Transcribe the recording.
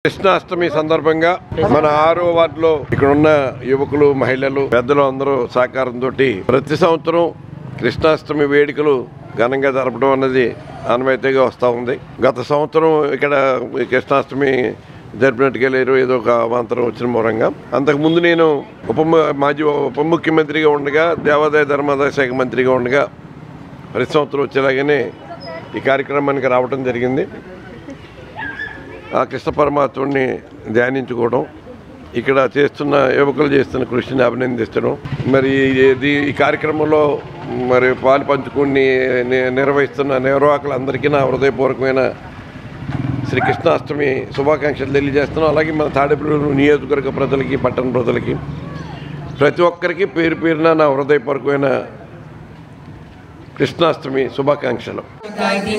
కృష్ణాష్టమి సందర్భంగా మన 6వ వార్డులో ఇక్కడున్న యువకులు మహిళలు పెద్దలు అందరూ సహకారంతో ప్రతి సంవత్సరం కృష్ణాష్టమి వేడుకలు ఘనంగా జరపడం అన్నది ఆనవాయితీగా వస్తూ ఉంది. గత సంవత్సరం ఇక్కడ కృష్ణాష్టమి జరిపినట్టుగా లేరు, ఏదో ఒక అవాంతరం వచ్చిన మూలంగా. అంతకుముందు నేను మాజీ ఉప ముఖ్యమంత్రిగా ఉండగా, దేవాదాయ ధర్మాదాయ శాఖ మంత్రిగా ఉండగా ప్రతి సంవత్సరం వచ్చేలాగానే ఈ కార్యక్రమానికి రావడం జరిగింది. ఆ కృష్ణ పరమాత్ముడిని ధ్యానించుకోవడం, ఇక్కడ చేస్తున్న యువకులు చేస్తున్న కృషిని అభినందించడం, మరి ఈ కార్యక్రమంలో మరి పాలు పంచుకుని నిర్వహిస్తున్న నిర్వాహకులందరికీ నా హృదయపూర్వకమైన శ్రీ కృష్ణాష్టమి శుభాకాంక్షలు తెలియజేస్తున్నాం. అలాగే మన తాడేపల్లి నియోజకవర్గ ప్రజలకి, పట్టణ ప్రజలకి, ప్రతి ఒక్కరికి పేరు పేరున నా హృదయపూర్వకమైన కృష్ణాష్టమి శుభాకాంక్షలు. ఆయలు